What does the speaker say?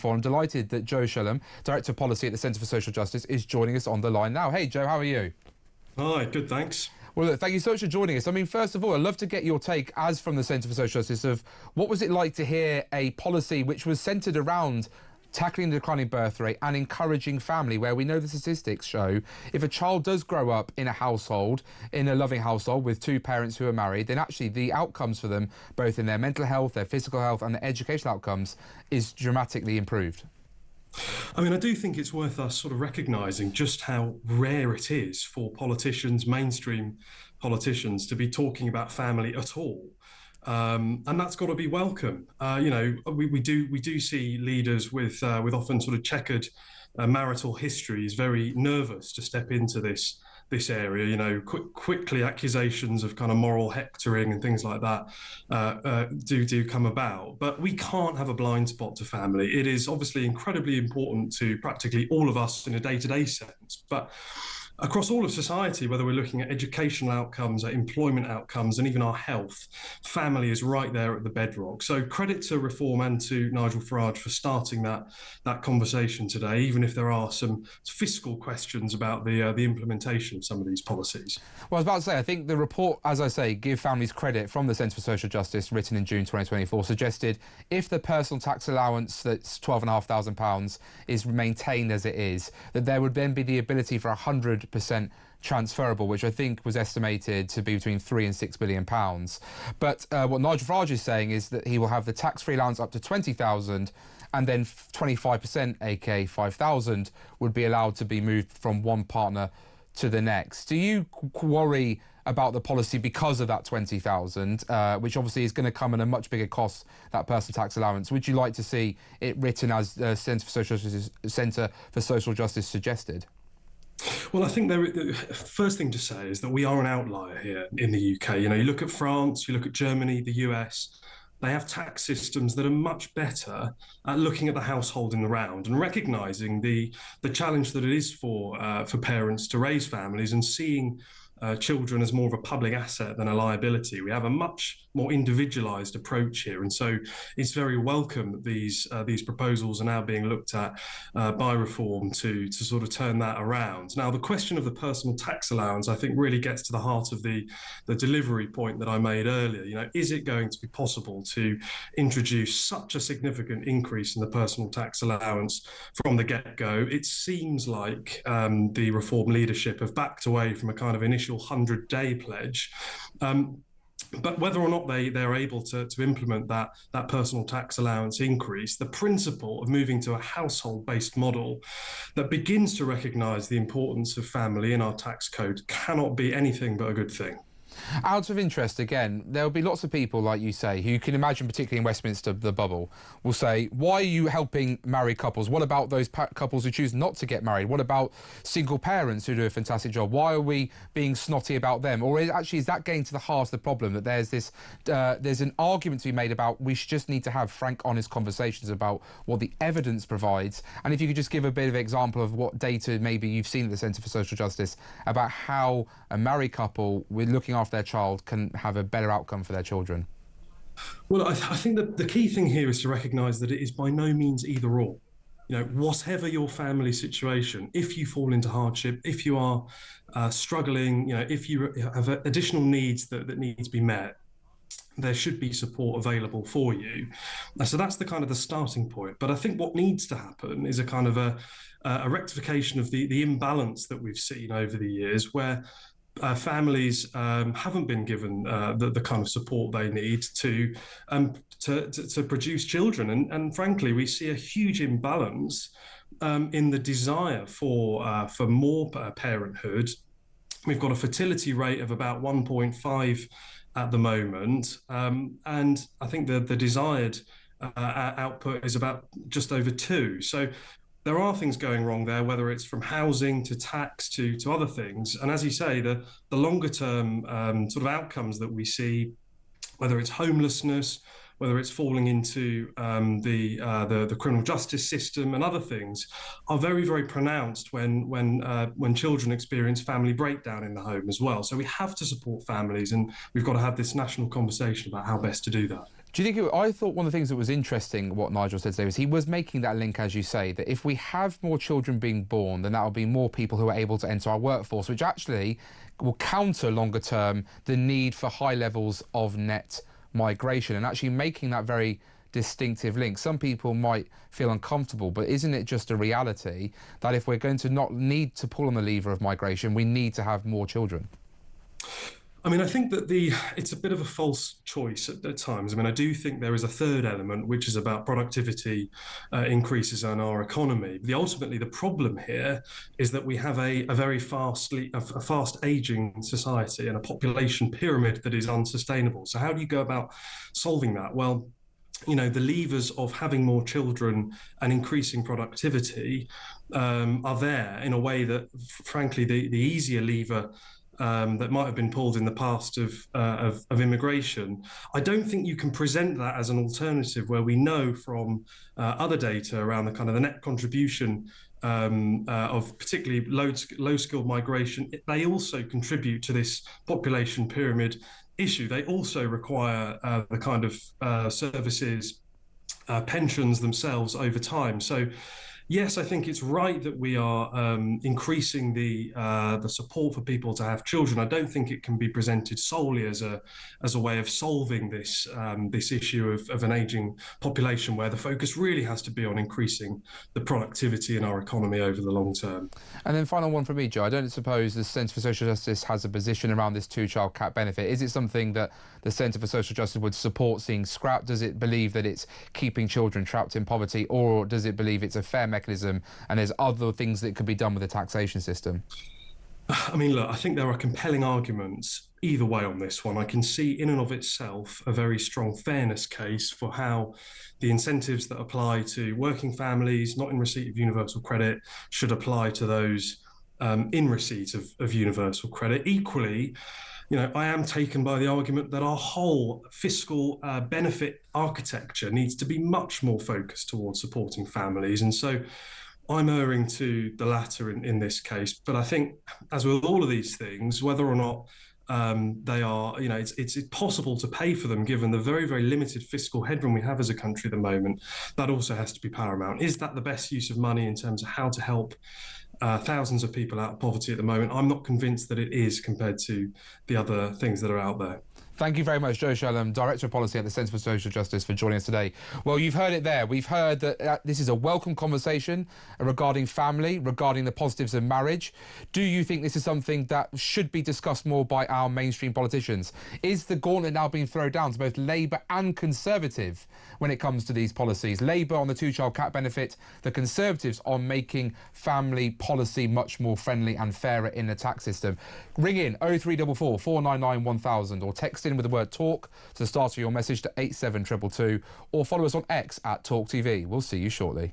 I'm delighted that Joe Shalam, Director of Policy at the Centre for Social Justice, is joining us on the line now. Hey, Joe, how are you? Hi, good, thanks. Well, look, thank you so much for joining us. I mean, first of all, I'd love to get your take, as from the Centre for Social Justice, of what was it like to hear a policy which was centred around tackling the declining birth rate and encouraging family, where we know the statistics show if a child does grow up in a household, in a loving household with two parents who are married, then actually the outcomes for them, both in their mental health, their physical health and their educational outcomes, is dramatically improved. I mean, I do think it's worth us sort of recognising just how rare it is for politicians, mainstream politicians, to be talking about family at all. And that's got to be welcome. We do see leaders with often sort of checkered marital histories very nervous to step into this area. Quickly accusations of kind of moral hectoring and things like that do come about. But we can't have a blind spot to family. It is obviously incredibly important to practically all of us in a day-to-day sense. But across all of society, whether we're looking at educational outcomes, at employment outcomes, and even our health, family is right there at the bedrock. So credit to Reform and to Nigel Farage for starting that conversation today, even if there are some fiscal questions about the implementation of some of these policies. Well, I was about to say, I think the report, as I say, Give Families Credit, from the Centre for Social Justice, written in June 2024, suggested if the personal tax allowance that's £12,500 is maintained as it is, that there would then be the ability for 100% transferable, which I think was estimated to be between £3 and £6 billion. But what Nigel Farage is saying is that he will have the tax-free allowance up to £20,000, and then 25%, aka £5,000, would be allowed to be moved from one partner to the next. Do you worry about the policy because of that 20,000, which obviously is going to come at a much bigger cost, that personal tax allowance? Would you like to see it written as the Centre for Social Justice suggested? Well, I think the first thing to say is that we are an outlier here in the UK. You look at France, you look at Germany, the US, they have tax systems that are much better at looking at the household in the round and recognising the challenge that it is for parents to raise families and seeing children as more of a public asset than a liability. We have a much more individualised approach here, and so it's very welcome that these proposals are now being looked at by Reform to sort of turn that around. Now, the question of the personal tax allowance, I think, really gets to the heart of the delivery point that I made earlier. Is it going to be possible to introduce such a significant increase in the personal tax allowance from the get-go? It seems like the Reform leadership have backed away from a kind of initial 100-day pledge. But whether or not they're able to implement that personal tax allowance increase, the principle of moving to a household-based model that begins to recognise the importance of family in our tax code cannot be anything but a good thing. Out of interest, again, there'll be lots of people, like you say, who you can imagine, particularly in Westminster, the bubble, will say, why are you helping married couples? What about those couples who choose not to get married? What about single parents who do a fantastic job? Why are we being snotty about them? Or is that getting to the heart of the problem, that there's an argument to be made about we should just need to have frank, honest conversations about what the evidence provides? And if you could just give a bit of example of what data maybe you've seen at the Centre for Social Justice about how a married couple with looking after their child can have a better outcome for their children. Well, I think that the key thing here is to recognise that it is by no means either or. Whatever your family situation, if you fall into hardship, if you are struggling, if you have additional needs that need to be met, there should be support available for you. So that's the kind of the starting point. But I think what needs to happen is a kind of a rectification of the imbalance that we've seen over the years, where families haven't been given the kind of support they need to produce children, and frankly, we see a huge imbalance in the desire for more parenthood. We've got a fertility rate of about 1.5 at the moment, and I think the desired output is about just over 2. So there are things going wrong there, whether it's from housing to tax to other things. And as you say, the longer term sort of outcomes that we see, whether it's homelessness, whether it's falling into the criminal justice system and other things, are very, very pronounced when children experience family breakdown in the home as well. So we have to support families, and we've got to have this national conversation about how best to do that. Do you think I thought one of the things that was interesting, what Nigel said today, was he was making that link, as you say, that if we have more children being born, then that will be more people who are able to enter our workforce, which actually will counter longer term the need for high levels of net migration, and actually making that very distinctive link. Some people might feel uncomfortable, but isn't it just a reality that if we're going to not need to pull on the lever of migration, we need to have more children? I mean, I think that it's a bit of a false choice at times. I mean, I do think there is a third element, which is about productivity increases in our economy. Ultimately, the problem here is that we have a very fast aging society and a population pyramid that is unsustainable. So how do you go about solving that? Well, the levers of having more children and increasing productivity are there in a way that, frankly, the easier lever that might have been pulled in the past of immigration. I don't think you can present that as an alternative where we know from other data around the kind of the net contribution of particularly low-skilled migration. They also contribute to this population pyramid issue. They also require the kind of services, pensions themselves over time. So yes, I think it's right that we are increasing the support for people to have children. I don't think it can be presented solely as a way of solving this issue of an aging population, where the focus really has to be on increasing the productivity in our economy over the long term. And then final one from me, Joe. I don't suppose the Centre for Social Justice has a position around this two-child cap benefit. Is it something that the Centre for Social Justice would support seeing scrapped? Does it believe that it's keeping children trapped in poverty, or does it believe it's a fair mechanism and there's other things that could be done with the taxation system? I mean, look, I think there are compelling arguments either way on this one. I can see in and of itself a very strong fairness case for how the incentives that apply to working families not in receipt of universal credit should apply to those in receipt of universal credit. Equally, I am taken by the argument that our whole fiscal benefit architecture needs to be much more focused towards supporting families. And so I'm erring to the latter in this case. But I think, as with all of these things, whether or not they are, it's possible to pay for them given the very, very limited fiscal headroom we have as a country at the moment. That also has to be paramount. Is that the best use of money in terms of how to help thousands of people out of poverty at the moment? I'm not convinced that it is compared to the other things that are out there. Thank you very much, Joe Shalam, Director of Policy at the Centre for Social Justice, for joining us today. Well, you've heard it there. We've heard that this is a welcome conversation regarding family, regarding the positives of marriage. Do you think this is something that should be discussed more by our mainstream politicians? Is the gauntlet now being thrown down to both Labour and Conservative when it comes to these policies? Labour on the two-child cap benefit, the Conservatives on making family policy much more friendly and fairer in the tax system. Ring in 0344 499 1000 or text in with the word talk to the start of your message to 87222, or follow us on X at talkTV. We'll see you shortly.